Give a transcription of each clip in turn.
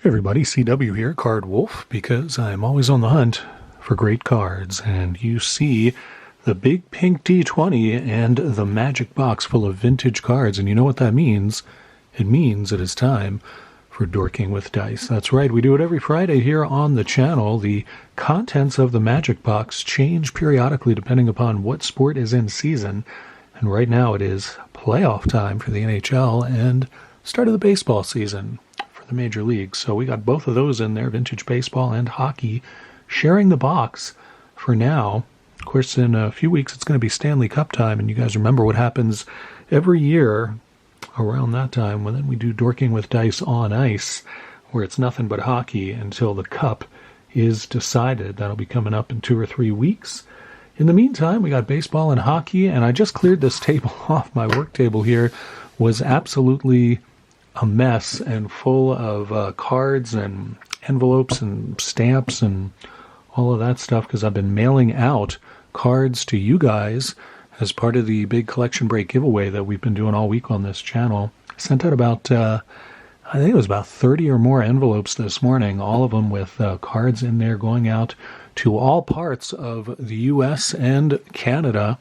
Hey everybody, CW here, Card Wolf, because I'm always on the hunt for great cards, and you see the big pink D20 and the magic box full of vintage cards, and you know what that means? It means it is time for Dorking with Dice. That's right, we do it every Friday here on the channel. The contents of the magic box change periodically depending upon what sport is in season, and right now it is playoff time for the NHL and start of the baseball season. The major leagues. So we got both of those in there, vintage baseball and hockey, sharing the box for now. Of course, in a few weeks, it's going to be Stanley Cup time, and you guys remember what happens every year around that time when then we do Dorking with Dice on Ice, where it's nothing but hockey until the Cup is decided. That'll be coming up in 2 or 3 weeks. In the meantime, we got baseball and hockey, and I just cleared this table off. My work table here was absolutely a mess and full of cards and envelopes and stamps and all of that stuff because I've been mailing out cards to you guys as part of the big collection break giveaway that we've been doing all week on this channel. I sent out about, I think it was about 30 or more envelopes this morning, all of them with cards in there going out to all parts of the U.S. and Canada.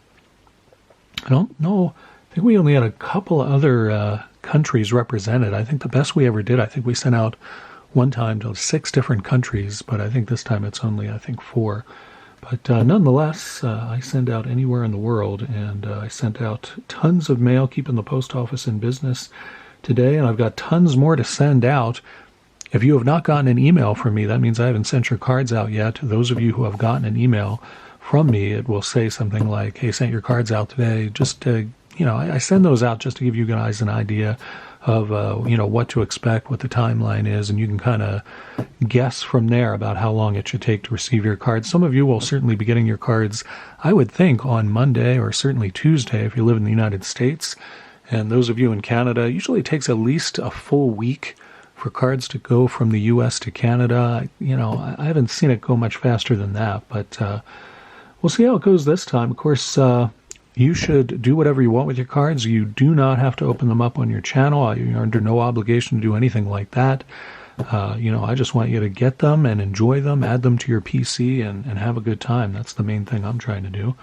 I don't know. I think we only had a couple other countries represented. I think the best we ever did, I think we sent out one time to 6 different countries, but I think this time it's only, 4. But nonetheless, I send out anywhere in the world, and I sent out tons of mail, keeping the post office in business today, and I've got tons more to send out. If you have not gotten an email from me, that means I haven't sent your cards out yet. Those of you who have gotten an email from me, it will say something like, hey, sent your cards out today, just to I send those out just to give you guys an idea of, what to expect, what the timeline is, and you can kind of guess from there about how long it should take to receive your cards. Some of you will certainly be getting your cards, I would think, on Monday or certainly Tuesday if you live in the United States. And those of you in Canada, usually it takes at least a full week for cards to go from the U.S. to Canada. I haven't seen it go much faster than that, but we'll see how it goes this time. Of course, you should do whatever you want with your cards. You do not have to open them up on your channel. You're under no obligation to do anything like that. I just want you to get them and enjoy them, add them to your PC, and have a good time. That's the main thing I'm trying to do.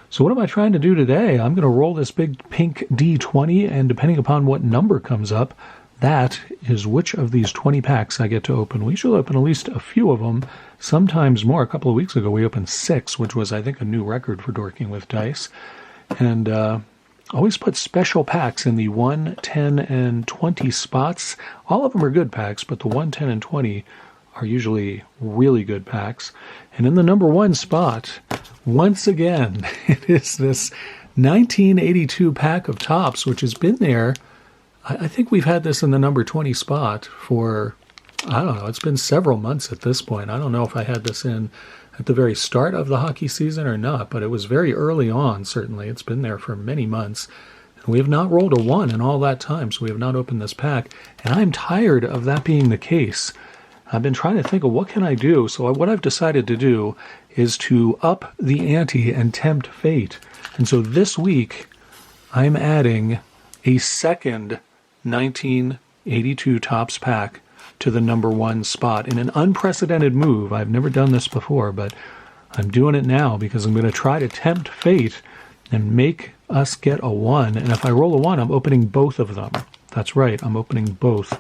So what am I trying to do today? I'm going to roll this big pink D20, and depending upon what number comes up, that is which of these 20 packs I get to open. We should open at least a few of them, sometimes more. A couple of weeks ago, we opened 6, which was, I think, a new record for Dorking with Dice. And always put special packs in the 1, 10, and 20 spots. All of them are good packs, but the 1, 10, and 20 are usually really good packs. And in the number 1 spot, once again, it is this 1982 pack of Topps, which has been there. I think we've had this in the number 20 spot for, I don't know, it's been several months at this point. I don't know if I had this in at the very start of the hockey season or not, but it was very early on, certainly. It's been there for many months. And we have not rolled a 1 in all that time, so we have not opened this pack. And I'm tired of that being the case. I've been trying to think of what can I do. So what I've decided to do is to up the ante and tempt fate. And so this week, I'm adding a second 1982 Topps pack to the number 1 spot in an unprecedented move. I've never done this before, but I'm doing it now because I'm going to try to tempt fate and make us get a 1. And if I roll a 1, I'm opening both of them. That's right, I'm opening both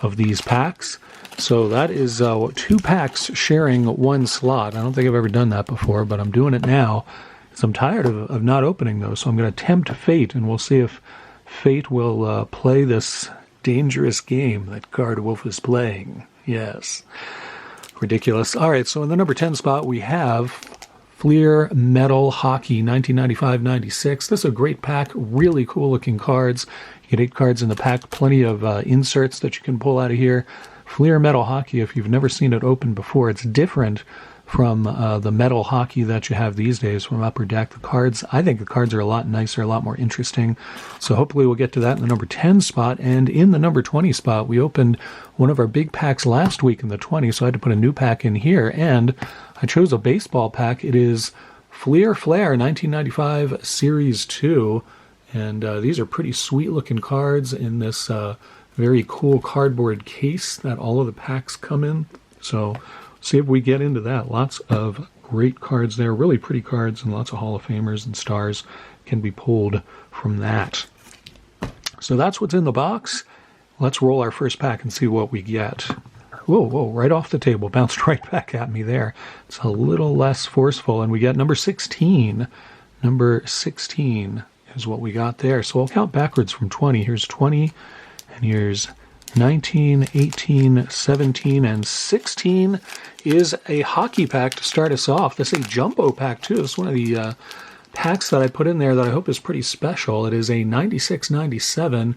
of these packs. So that is 2 packs sharing 1 slot. I don't think I've ever done that before, but I'm doing it now because I'm tired of not opening those. So I'm going to tempt fate, and we'll see if fate will play this dangerous game that Card Wolf is playing. Yes. Ridiculous. All right, so in the number 10 spot, we have Fleer Metal Hockey 1995-96. This is a great pack, really cool-looking cards. You get 8 cards in the pack, plenty of inserts that you can pull out of here. Fleer Metal Hockey, if you've never seen it open before, it's different from the metal hockey that you have these days from Upper Deck. I think the cards are a lot nicer, a lot more interesting. So hopefully we'll get to that in the number 10 spot. And in the number 20 spot, we opened one of our big packs last week in the 20, so I had to put a new pack in here. And I chose a baseball pack. It is Fleer Flair 1995 Series 2. And these are pretty sweet-looking cards in this very cool cardboard case that all of the packs come in. So see if we get into that. Lots of great cards there, really pretty cards, and lots of Hall of Famers and stars can be pulled from that. So that's what's in the box. Let's roll our first pack and see what we get. Whoa, right off the table. Bounced right back at me there. It's a little less forceful, and we get number 16. Number 16 is what we got there. So I'll count backwards from 20. Here's 20, and here's 19, 18, 17, and 16 is a hockey pack to start us off. This is a jumbo pack, too. This is one of the packs that I put in there that I hope is pretty special. It is a 96-97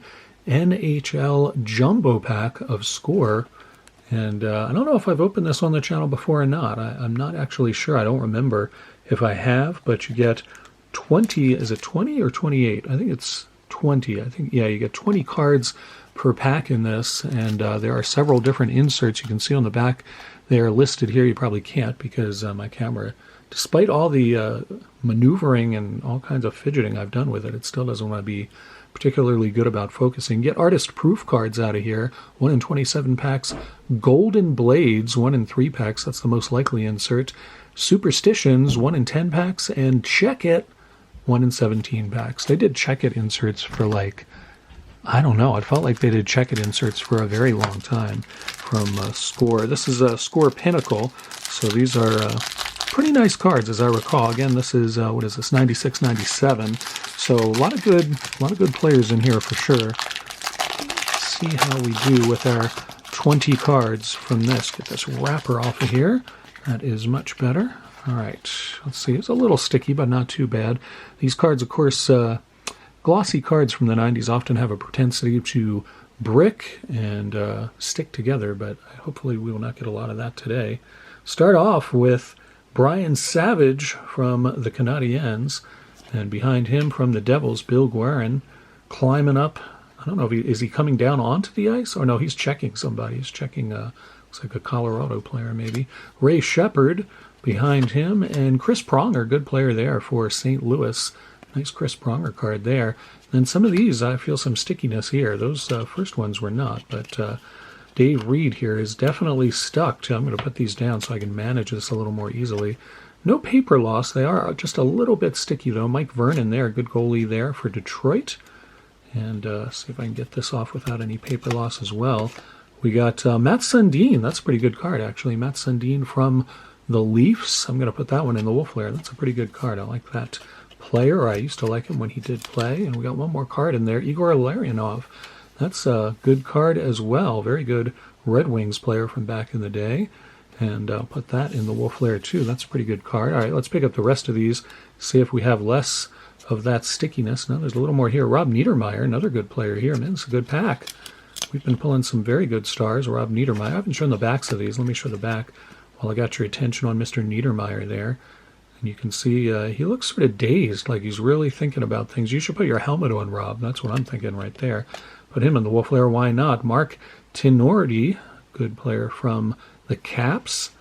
NHL jumbo pack of Score. And I don't know if I've opened this on the channel before or not. I'm not actually sure. I don't remember if I have, but you get 20. Is it 20 or 28? I think it's 20. I think, yeah, you get 20 cards per pack in this, and there are several different inserts. You can see on the back they are listed here. You probably can't because my camera, despite all the maneuvering and all kinds of fidgeting I've done with it, it still doesn't want to be particularly good about focusing. Get artist proof cards out of here. 1 in 27 packs. Golden Blades, 1 in 3 packs. That's the most likely insert. Superstitions, 1 in 10 packs. And Check It, 1 in 17 packs. They did Check It inserts for I don't know. It felt like they did Check It inserts for a very long time from Score. This is a Score Pinnacle. So these are pretty nice cards, as I recall. Again, this is, what is this, 96-97. So a lot of good players in here for sure. Let's see how we do with our 20 cards from this. Get this wrapper off of here. That is much better. All right, let's see. It's a little sticky, but not too bad. These cards, of course, glossy cards from the 90s often have a propensity to brick and stick together, but hopefully we will not get a lot of that today. Start off with Brian Savage from the Canadiens, and behind him from the Devils, Bill Guerin, climbing up. I don't know if is he coming down onto the ice? Or no, he's checking somebody. He's checking, looks like a Colorado player maybe. Ray Shepard behind him, and Chris Pronger, good player there for St. Louis. Nice Chris Pronger card there. And some of these, I feel some stickiness here. Those first ones were not, but Dave Reed here is definitely stuck. I'm going to put these down so I can manage this a little more easily. No paper loss. They are just a little bit sticky, though. Mike Vernon there, good goalie there for Detroit. And see if I can get this off without any paper loss as well. We got Matt Sundin. That's a pretty good card, actually. Matt Sundin from the Leafs. I'm going to put that one in the Wolf Lair. That's a pretty good card. I like that player. I used to like him when he did play. And we got one more card in there, Igor Larionov. That's a good card as well. Very good Red Wings player from back in the day. And I'll put that in the Wolf Lair too. That's a pretty good card. All right, let's pick up the rest of these, see if we have less of that stickiness. Now there's a little more here. Rob Niedermeyer, another good player here. Man, it's a good pack. We've been pulling some very good stars. Rob Niedermeyer. I haven't shown the backs of these. Let me show the back while I got your attention on Mr. Niedermeyer there. And you can see he looks sort of dazed, like he's really thinking about things. You should put your helmet on, Rob. That's what I'm thinking right there. Put him in the Wolf Lair. Why not? Mark Tenorti, good player from the Caps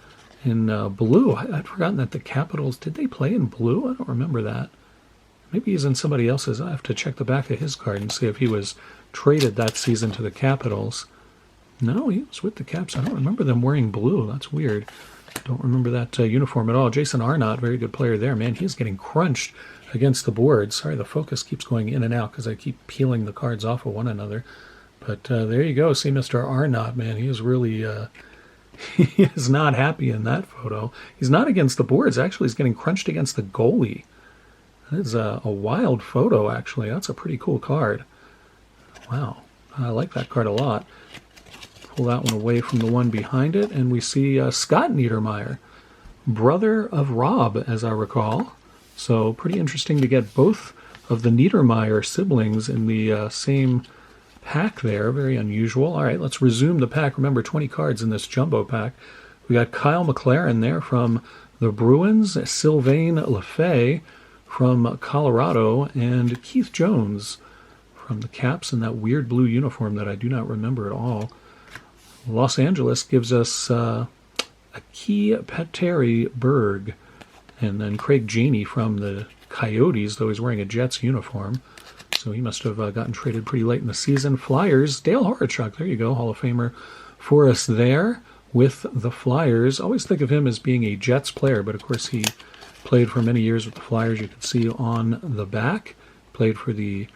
in blue. I'd forgotten that the Capitals, did they play in blue? I don't remember that. Maybe he's in somebody else's. I have to check the back of his card and see if he was traded that season to the Capitals. No, he was with the Caps. I don't remember them wearing blue. That's weird. Don't remember that uniform at all. Jason Arnott, very good player there. Man, he's getting crunched against the board. Sorry, the focus keeps going in and out because I keep peeling the cards off of one another. But there you go. See Mr. Arnott, man. He is really... he is not happy in that photo. He's not against the boards. Actually, he's getting crunched against the goalie. That is a wild photo, actually. That's a pretty cool card. Wow. I like that card a lot. Pull that one away from the one behind it, and we see Scott Niedermeyer, brother of Rob, as I recall. So pretty interesting to get both of the Niedermeyer siblings in the same pack there. Very unusual. All right, let's resume the pack. Remember, 20 cards in this jumbo pack. We got Kyle McLaren there from the Bruins, Sylvain Lefebvre from Colorado, and Keith Jones from the Caps in that weird blue uniform that I do not remember at all. Los Angeles gives us Aki Petteri Berg, and then Craig Janey from the Coyotes, though he's wearing a Jets uniform. So he must have gotten traded pretty late in the season. Flyers, Dale Horachuk, there you go, Hall of Famer for us there with the Flyers. Always think of him as being a Jets player, but of course he played for many years with the Flyers. You can see on the back. Played for the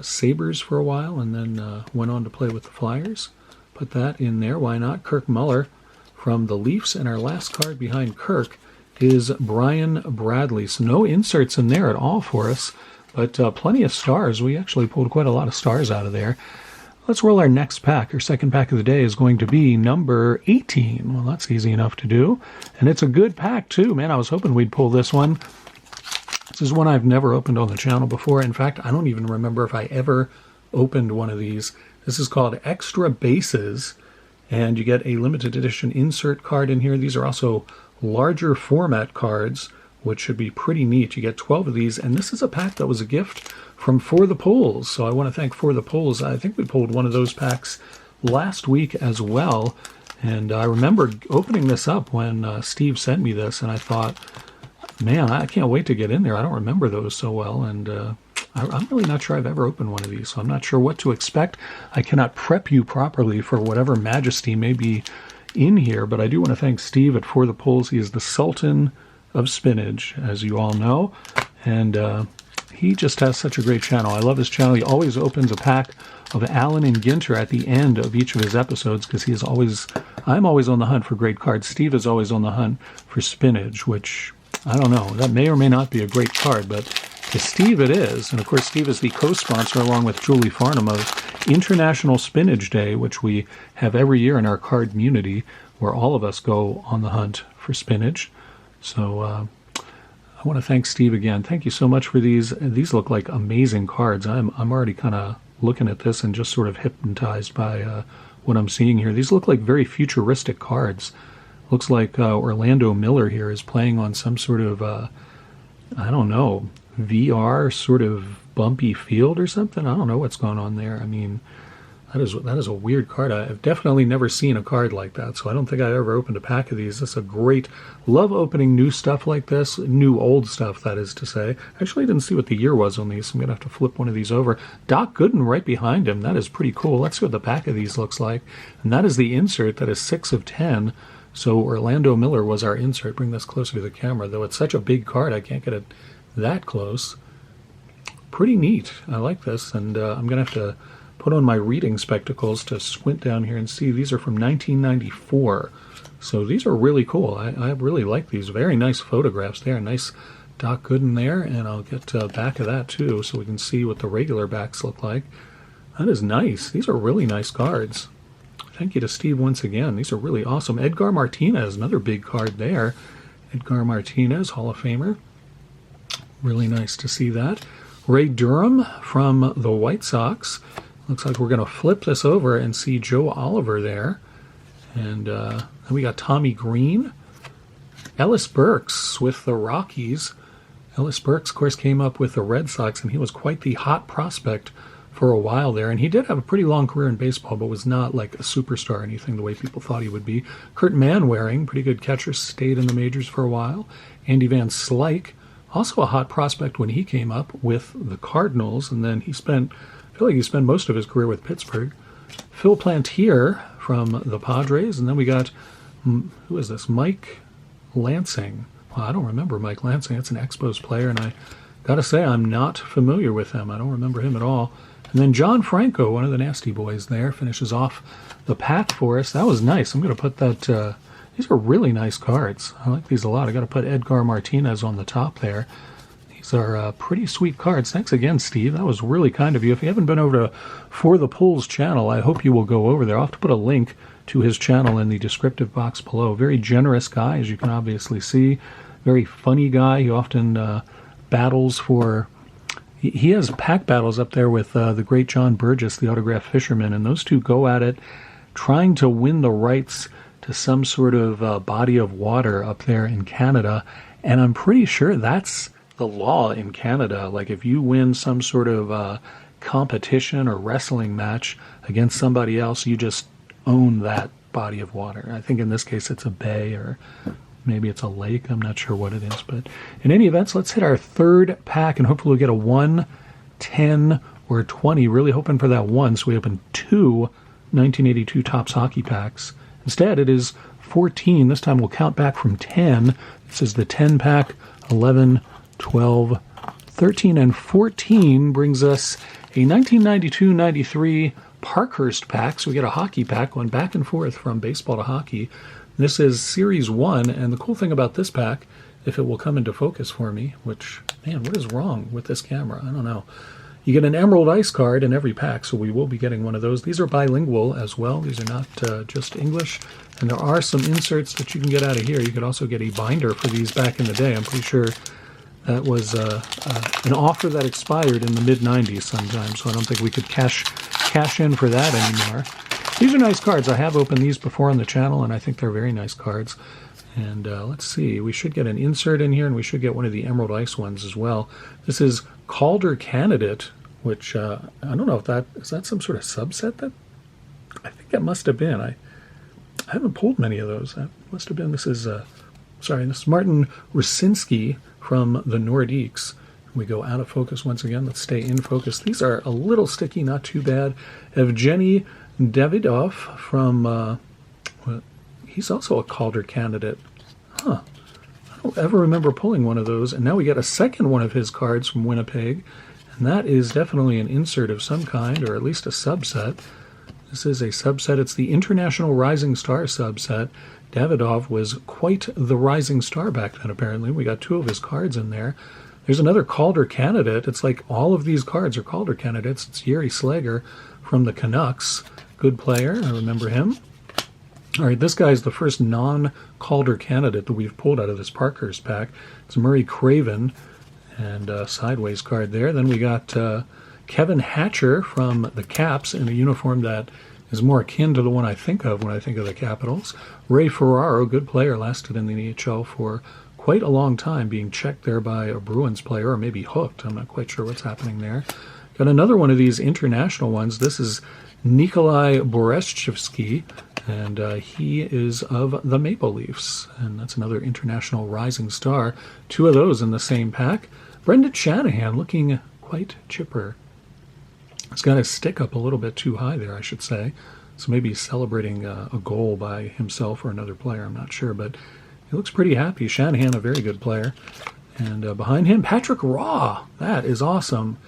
Sabres for a while and then went on to play with the Flyers. Put that in there. Why not? Kirk Muller from the Leafs. And our last card behind Kirk is Brian Bradley. So no inserts in there at all for us, but plenty of stars. We actually pulled quite a lot of stars out of there. Let's roll our next pack. Our second pack of the day is going to be number 18. Well, that's easy enough to do. And it's a good pack, too. Man, I was hoping we'd pull this one. This is one I've never opened on the channel before. In fact, I don't even remember if I ever opened one of these. This is called Extra Bases, and you get a limited edition insert card in here. These are also larger format cards, which should be pretty neat. You get 12 of these, and this is a pack that was a gift from For the Polls. So I want to thank For the Polls. I think we pulled one of those packs last week as well, and I remember opening this up when Steve sent me this, and I thought, man, I can't wait to get in there. I don't remember those so well, and I'm really not sure I've ever opened one of these, so I'm not sure what to expect. I cannot prep you properly for whatever majesty may be in here, but I do want to thank Steve at For the Polls. He is the Sultan of Spinach, as you all know, and he just has such a great channel. I love his channel. He always opens a pack of Allen and Ginter at the end of each of his episodes because I'm always on the hunt for great cards. Steve is always on the hunt for spinach, which, I don't know, that may or may not be a great card, but to Steve it is. And of course, Steve is the co-sponsor along with Julie Farnham of International Spinach Day, which we have every year in our card community where all of us go on the hunt for spinach. So I want to thank Steve again. Thank you so much for these. These look like amazing cards. I'm already kind of looking at this and just sort of hypnotized by what I'm seeing here. These look like very futuristic cards. Looks like Orlando Miller here is playing on some sort of, I don't know, VR sort of bumpy field or something. I don't know what's going on there. I mean, that is a weird card. I've definitely never seen a card like that, so I don't think I ever opened a pack of these. This is a great, love opening new stuff like this, new old stuff, that is to say. Actually, I didn't see what the year was on these, so I'm going to have to flip one of these over. Doc Gooden right behind him. That is pretty cool. Let's see what the back of these looks like. And that is the insert. That is 6 of 10. So Orlando Miller was our insert. Bring this closer to the camera, though it's such a big card, I can't get it that close. Pretty neat. I like this, and I'm going to have to put on my reading spectacles to squint down here and see. These are from 1994, so these are really cool. I really like these. Very nice photographs there. Nice Doc Gooden there, and I'll get back of that too so we can see what the regular backs look like. That is nice. These are really nice cards. Thank you to Steve once again. These are really awesome. Edgar Martinez, another big card there. Edgar Martinez, Hall of Famer. Really nice to see that. Ray Durham from the White Sox. Looks like we're going to flip this over and see Joe Oliver there. And then we got Tommy Green. Ellis Burks with the Rockies. Ellis Burks, of course, came up with the Red Sox, and he was quite the hot prospect for a while there. And he did have a pretty long career in baseball, but was not like a superstar or anything the way people thought he would be. Kurt Manwaring, pretty good catcher, stayed in the majors for a while. Andy Van Slyke, also a hot prospect when he came up with the Cardinals, and then I feel like he spent most of his career with Pittsburgh. Phil Plantier from the Padres, and then we got, who is this, Mike Lansing. Well, I don't remember Mike Lansing. That's an Expos player, and I got to say I'm not familiar with him. I don't remember him at all. And then John Franco, one of the Nasty Boys there, finishes off the pack for us. That was nice. I'm going to put that, these are really nice cards. I like these a lot. I got to put Edgar Martinez on the top there. These are pretty sweet cards. Thanks again, Steve. That was really kind of you. If you haven't been over to For the Polls channel, I hope you will go over there. I'll have to put a link to his channel in the descriptive box below. Very generous guy, as you can obviously see. Very funny guy. He often battles for... He has pack battles up there with the great John Burgess, the autograph fisherman, and those two go at it trying to win the rights to some sort of body of water up there in Canada. And I'm pretty sure that's the law in Canada. Like if you win some sort of competition or wrestling match against somebody else, you just own that body of water. I think in this case it's a bay or maybe it's a lake. I'm not sure what it is. But in any event, let's hit our third pack and hopefully we'll get a 1 10 or 20, really hoping for that one. So we opened 2 1982 Topps hockey packs. Instead, it is 14. This time we'll count back from 10. This is the 10 pack, 11, 12, 13, and 14 brings us a 1992-93 Parkhurst pack. So we get a hockey pack going back and forth from baseball to hockey. This is Series 1, and the cool thing about this pack, if it will come into focus for me, which, man, what is wrong with this camera? I don't know. You get an Emerald Ice card in every pack, so we will be getting one of those. These are bilingual as well. These are not just English. And there are some inserts that you can get out of here. You could also get a binder for these back in the day. I'm pretty sure that was an offer that expired in the mid-90s sometime, so I don't think we could cash in for that anymore. These are nice cards. I have opened these before on the channel, and I think they're very nice cards. And let's see, we should get an insert in here, and we should get one of the Emerald Ice ones as well. This is Calder Candidate, which I don't know if is that some sort of subset? That I think that must have been. I haven't pulled many of those. That must have been. This is Martin Rusinski from the Nordiques. We go out of focus once again. Let's stay in focus. These are a little sticky, not too bad. Evgeny Davidov from, he's also a Calder Candidate. Huh. I don't ever remember pulling one of those. And now we get a second one of his cards from Winnipeg. And that is definitely an insert of some kind, or at least a subset. This is a subset. It's the International Rising Star subset. Davidov was quite the rising star back then, apparently. We got 2 of his cards in there. There's another Calder Candidate. It's like all of these cards are Calder candidates. It's Yuri Slager from the Canucks. Good player. I remember him. All right, this guy's the first non-Calder candidate that we've pulled out of this Parkhurst pack. It's Murray Craven, and a sideways card there. Then we got Kevin Hatcher from the Caps in a uniform that is more akin to the one I think of when I think of the Capitals. Ray Ferraro, good player, lasted in the NHL for quite a long time, being checked there by a Bruins player, or maybe hooked. I'm not quite sure what's happening there. Got another one of these international ones. This is Nikolai Boreshchevsky, and he is of the Maple Leafs, and that's another international rising star. 2 of those in the same pack. Brendan Shanahan looking quite chipper. He's got his stick up a little bit too high there, I should say. So maybe he's celebrating a goal by himself or another player, I'm not sure, but he looks pretty happy. Shanahan, a very good player. And behind him, Patrick Raw. That is awesome.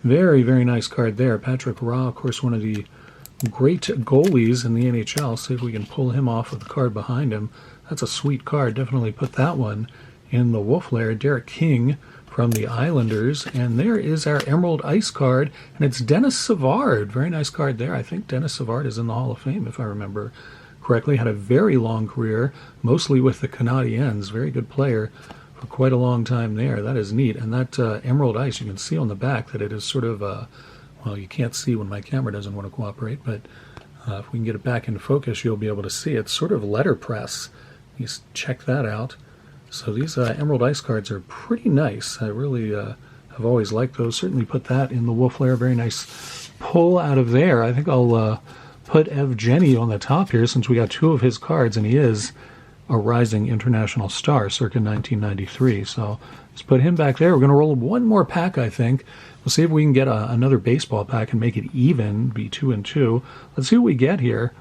Very, very nice card there. Patrick Raw, of course, one of the great goalies in the NHL. See if we can pull him off with the card behind him. That's a sweet card. Definitely put that one in the Wolf lair. Derek King from the Islanders. And there is our Emerald Ice card, and it's Dennis Savard. Very nice card there. I think Dennis Savard is in the Hall of Fame, if I remember correctly. Had a very long career, mostly with the Canadiens. Very good player for quite a long time there. That is neat. And that Emerald Ice, you can see on the back that it is sort of, well, you can't see when my camera doesn't want to cooperate, but if we can get it back in focus, you'll be able to see. It's sort of letterpress. You check that out. So these Emerald Ice cards are pretty nice. I really have always liked those. Certainly put that in the Wolf lair. Very nice pull out of there. I think I'll put Evgeny on the top here, since we got 2 of his cards, and he is a rising international star circa 1993. So let's put him back there. We're going to roll one more pack, I think. We'll see if we can get another baseball pack and make it even, be 2 and 2. Let's see what we get here.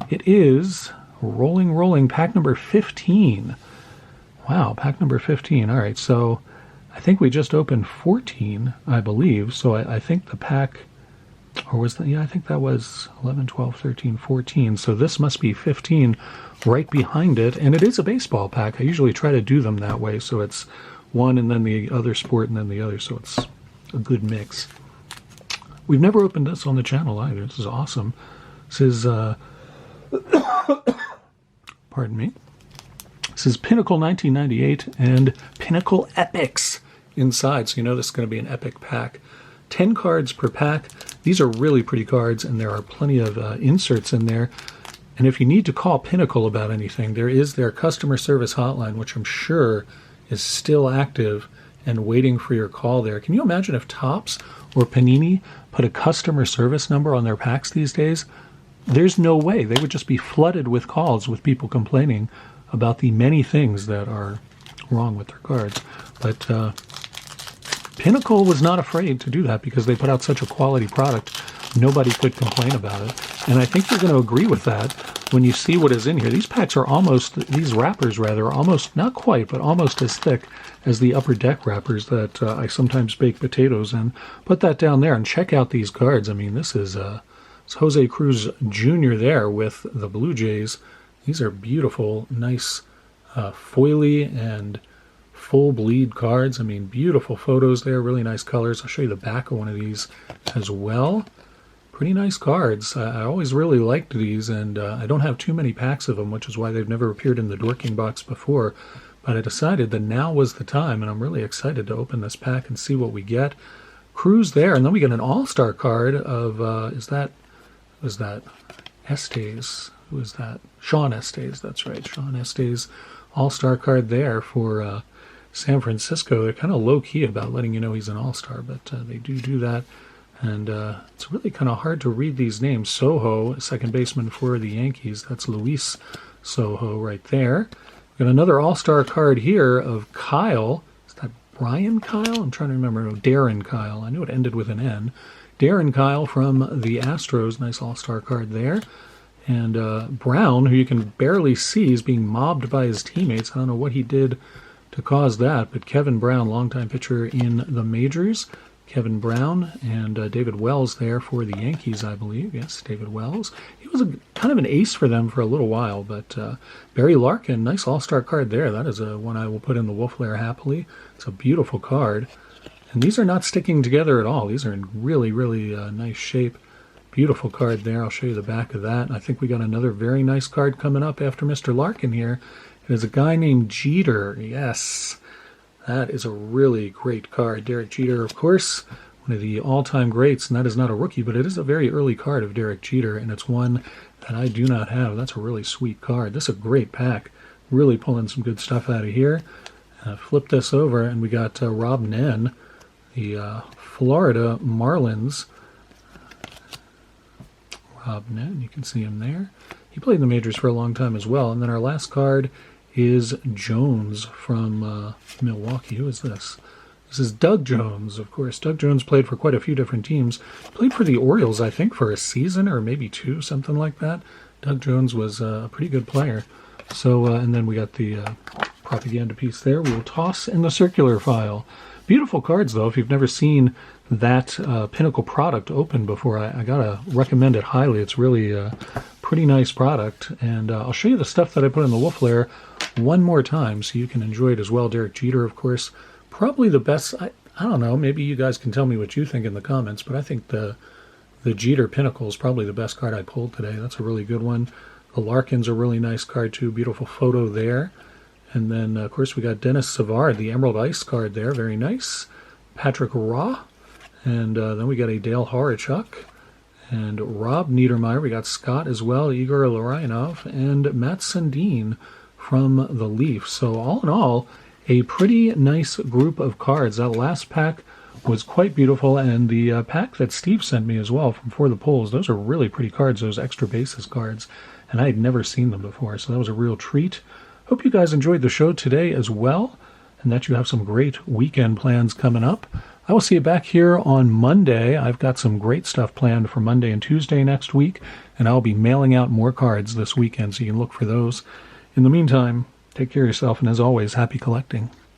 It is rolling, pack number 15. Wow, pack number 15. All right, so I think we just opened 14, I believe. So I think the pack, or was that, yeah, I think that was 11, 12, 13, 14. So this must be 15 right behind it. And it is a baseball pack. I usually try to do them that way. So it's one and then the other sport and then the other. So it's a good mix. We've never opened this on the channel either. This is awesome. This is, pardon me. This is Pinnacle 1998 and Pinnacle Epics inside. So you know this is going to be an epic pack. 10 cards per pack. These are really pretty cards, and there are plenty of inserts in there. And if you need to call Pinnacle about anything, there is their customer service hotline, which I'm sure is still active and waiting for your call there. Can you imagine if Topps or Panini put a customer service number on their packs these days? There's no way. They would just be flooded with calls with people complaining about the many things that are wrong with their cards. But Pinnacle was not afraid to do that because they put out such a quality product. Nobody could complain about it. And I think you're going to agree with that when you see what is in here. These packs are almost, these wrappers rather, are almost, not quite, but almost as thick as the upper deck wrappers that I sometimes bake potatoes in. Put that down there and check out these cards. I mean, this is it's Jose Cruz Jr. there with the Blue Jays. These are beautiful, nice foily and full bleed cards. I mean, beautiful photos there, really nice colors. I'll show you the back of one of these as well. Pretty nice cards. I always really liked these, and I don't have too many packs of them, which is why they've never appeared in the Dorking box before. But I decided that now was the time, and I'm really excited to open this pack and see what we get. Cruz there, and then we get an all-star card of, was that Estes? Who is that? Sean Estes, that's right. Sean Estes, all-star card there for San Francisco. They're kind of low-key about letting you know he's an all-star, but they do that. And it's really kind of hard to read these names. Soho, second baseman for the Yankees. That's Luis Soho right there. Got another all-star card here of Kyle. Is that Brian Kyle? I'm trying to remember. No, Darren Kyle. I knew it ended with an N. Darren Kyle from the Astros. Nice all-star card there. And Brown, who you can barely see, is being mobbed by his teammates. I don't know what he did to cause that, but Kevin Brown, longtime pitcher in the majors. Kevin Brown and David Wells there for the Yankees, I believe. Yes, David Wells. He was kind of an ace for them for a little while, but Barry Larkin, nice all-star card there. That is one I will put in the Wolf Lair happily. It's a beautiful card. And these are not sticking together at all. These are in really, really nice shape. Beautiful card there. I'll show you the back of that. I think we got another very nice card coming up after Mr. Larkin here. It is a guy named Jeter. Yes. That is a really great card. Derek Jeter, of course, one of the all-time greats, and that is not a rookie, but it is a very early card of Derek Jeter, and it's one that I do not have. That's a really sweet card. This is a great pack. Really pulling some good stuff out of here. Flip this over, and we got Rob Nen, the Florida Marlins. Rob Nen, you can see him there. He played in the majors for a long time as well. And then our last card is Jones from Milwaukee. Who is this? This is Doug Jones, of course. Doug Jones played for quite a few different teams. Played for the Orioles, I think, for a season or maybe two, something like that. Doug Jones was a pretty good player. So, and then we got the propaganda piece there. We will toss in the circular file. Beautiful cards, though. If you've never seen that Pinnacle product open before, I gotta recommend it highly. It's really a pretty nice product. And I'll show you the stuff that I put in the Wolf Lair one more time so you can enjoy it as well. Derek Jeter, of course, probably the best. I don't know, maybe you guys can tell me what you think in the comments, but I think the Jeter Pinnacle is probably the best card I pulled today. That's a really good one. The Larkin's a really nice card too. Beautiful photo there. And then, of course, we got Dennis Savard, the Emerald Ice card there. Very nice. Patrick Raw. And then we got a Dale Horachuk. And Rob Niedermeyer. We got Scott as well, Igor Larionov, and Matt Sundin from the Leafs. So all in all, a pretty nice group of cards. That last pack was quite beautiful, and the pack that Steve sent me as well from For the Polls, those are really pretty cards, those extra basis cards, and I had never seen them before, so that was a real treat. Hope you guys enjoyed the show today as well, and that you have some great weekend plans coming up. I will see you back here on Monday. I've got some great stuff planned for Monday and Tuesday next week, and I'll be mailing out more cards this weekend, so you can look for those. In the meantime, take care of yourself, and as always, happy collecting.